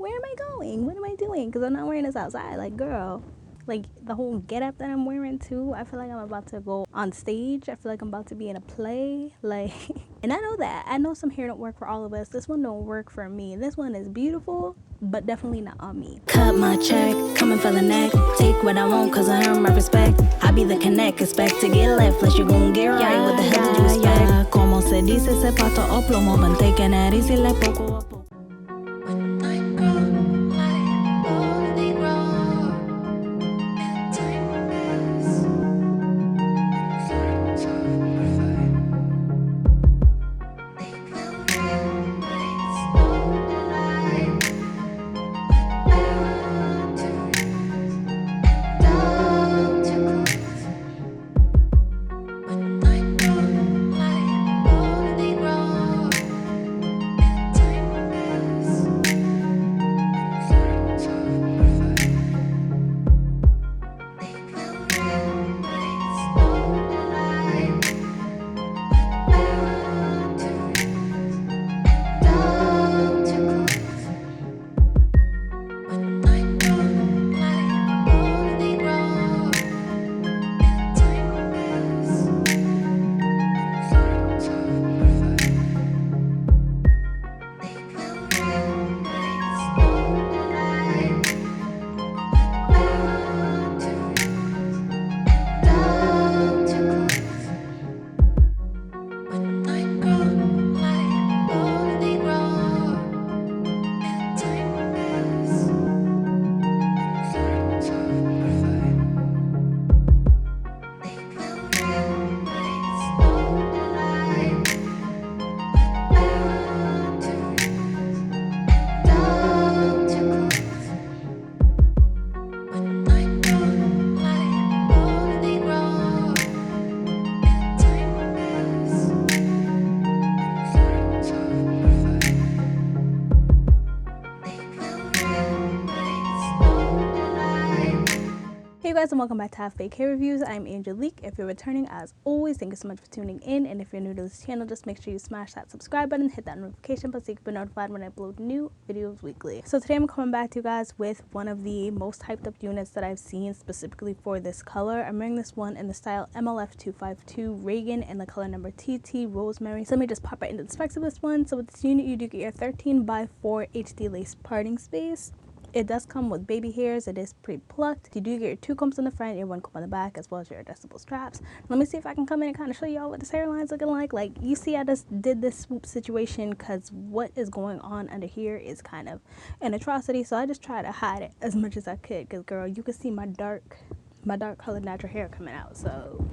where am I going? What am I doing? Because I'm not wearing this outside. Like, girl, like the whole get up that I'm wearing too. I feel like I'm about to go on stage. I feel like I'm about to be in a play. Like, and I know that. I know some hair don't work for all of us. This one don't work for me. This one is beautiful, but definitely not on me. Cut my check, coming for the neck. Take what I want, cause I earn my respect. I be the connect, expect to get left. Unless you gon' get right, what the hell did you expect? Como se dice, se pato o plomo. Been taking it easy like poco a poco. Hey guys, and welcome back to Half Baked Hair Reviews. I'm Angelique. If you're returning, as always, thank you so much for tuning in. And if you're new to this channel, just make sure you smash that subscribe button, hit that notification bell so you can be notified when I upload new videos weekly. So today I'm coming back to you guys with one of the most hyped up units that I've seen specifically for this color. I'm wearing this one in the style MLF252 Regan in the color number TT Rosemary. So let me just pop right into the specs of this one. So with this unit, you do get your 13x4 HD lace parting space. It does come with baby hairs. It is pre-plucked. You do get your 2 combs in the front, your 1 comb on the back, as well as your adjustable straps. Let me see if I can come in and kind of show y'all what this hairline is looking like. Like, you see I just did this swoop situation because what is going on under here is kind of an atrocity. So I just try to hide it as much as I could because, girl, you can see my dark colored natural hair coming out. So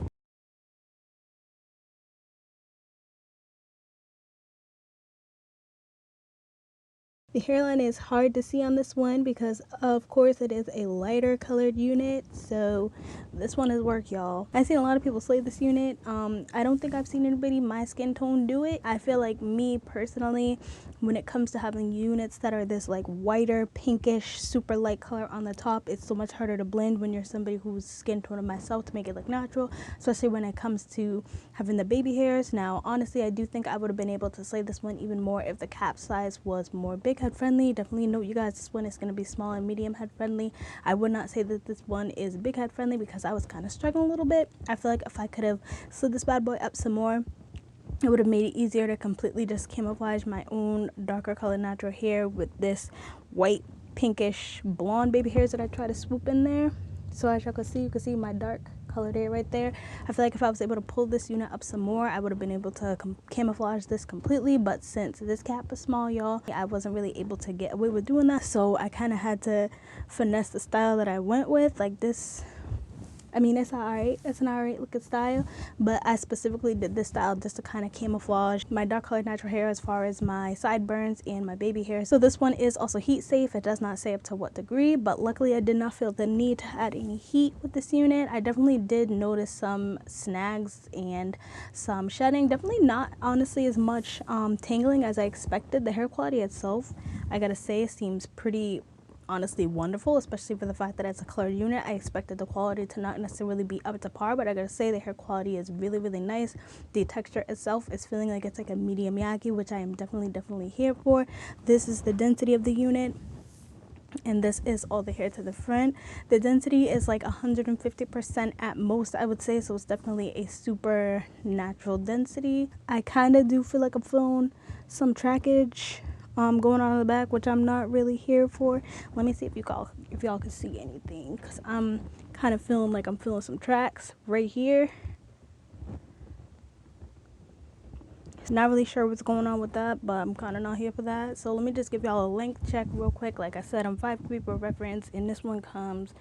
the hairline is hard to see on this one because, of course, it is a lighter colored unit. So this one is work, y'all. I've seen a lot of people slay this unit. I don't think I've seen anybody my skin tone do it. I feel like me personally, when it comes to having units that are this like whiter, pinkish, super light color on the top, it's so much harder to blend when you're somebody who's skin tone of myself to make it look natural, especially when it comes to having the baby hairs. Now, honestly, I do think I would have been able to slay this one even more if the cap size was more big head friendly. Definitely note, you guys, this one is going to be small and medium head friendly. I would not say that this one is big head friendly because I was kind of struggling a little bit. I feel like if I could have slid this bad boy up some more, it would have made it easier to completely just camouflage my own darker colored natural hair with this white, pinkish, blonde baby hairs that I try to swoop in there. So as y'all can see, you can see my dark colored hair right there. I feel like if I was able to pull this unit up some more, I would have been able to camouflage this completely. But since this cap is small, y'all, I wasn't really able to get away with doing that. So I kind of had to finesse the style that I went with. Like this, I mean, it's alright. It's an alright looking style, but I specifically did this style just to kind of camouflage my dark colored natural hair as far as my sideburns and my baby hair. So this one is also heat safe. It does not say up to what degree, but luckily I did not feel the need to add any heat with this unit. I definitely did notice some snags and some shedding. Definitely not, honestly, as much tangling as I expected. The hair quality itself, I gotta say, seems pretty honestly wonderful, especially for the fact that it's a colored unit. I expected the quality to not necessarily be up to par, but I gotta say the hair quality is really, really nice. The texture itself is feeling like it's like a medium yaki, which I am definitely here for. This is the density of the unit. And this is all the hair to the front. The density is like 150% at most, I would say, so it's definitely a super natural density. I kind of do feel like I'm feeling some trackage going on in the back, which I'm not really here for. Let me see if y'all can see anything, because I'm kind of feeling like I'm feeling some tracks right here. Not really sure what's going on with that, but I'm kind of not here for that. So let me just give y'all a length check real quick. Like I said, I'm 5'3" for reference, and this one comes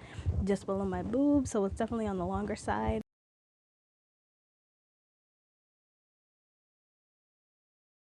just below my boob, so it's definitely on the longer side.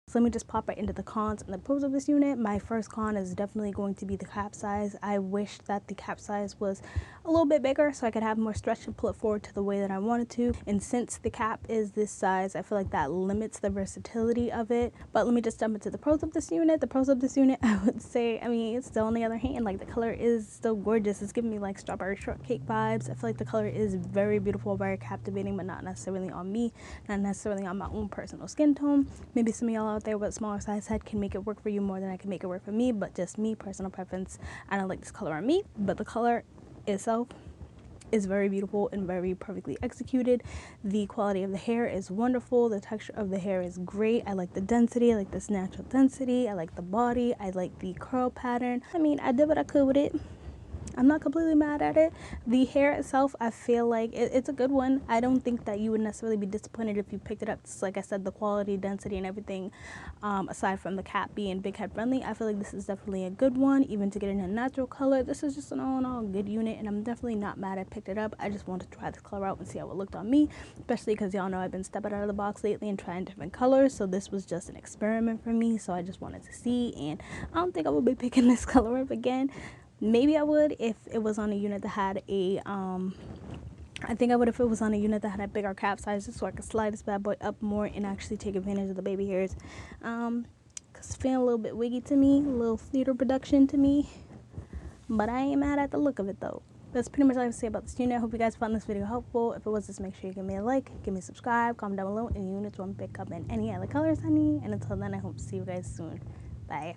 So let me just pop right into the cons and the pros of this unit. My first con is definitely going to be the cap size. I wish that the cap size was a little bit bigger so I could have more stretch and pull it forward to the way that I wanted to. And since the cap is this size, I feel like that limits the versatility of it. But let me just jump into the pros of this unit. The pros of this unit, I would say, I mean, it's still, on the other hand, like the color is still gorgeous. It's giving me like strawberry shortcake vibes. I feel like the color is very beautiful, very captivating, but not necessarily on me, not necessarily on my own personal skin tone. Maybe some of y'all out there with smaller size head can make it work for you more than I can make it work for me, but just me, personal preference, I don't like this color on me. But the color itself is very beautiful and very perfectly executed. The quality of the hair is wonderful. The texture of the hair is great. I like the density. I like this natural density. I like the body. I like the curl pattern. I mean, I did what I could with it. I'm not completely mad at it. The hair itself, I feel like it's a good one. I don't think that you would necessarily be disappointed if you picked it up. Just like I said, the quality, density, and everything, aside from the cap being big head friendly, I feel like this is definitely a good one. Even to get in a natural color, this is just an all in all good unit, and I'm definitely not mad I picked it up. I just wanted to try this color out and see how it looked on me, especially because y'all know I've been stepping out of the box lately and trying different colors, so this was just an experiment for me. So I just wanted to see, and I don't think I will be picking this color up again. Maybe I would if it was on a unit that had a I think I would if it was on a unit that had a bigger cap size, just so I could slide this bad boy up more and actually take advantage of the baby hairs. Cause it's feeling a little bit wiggy to me, a little theater production to me, but I ain't mad at the look of it though. That's pretty much all I have to say about this unit. I hope you guys found this video helpful. If it was, just make sure you give me a like, give me a subscribe, comment down below any units you want to pick up and any other colors I need. And until then, I hope to see you guys soon. Bye.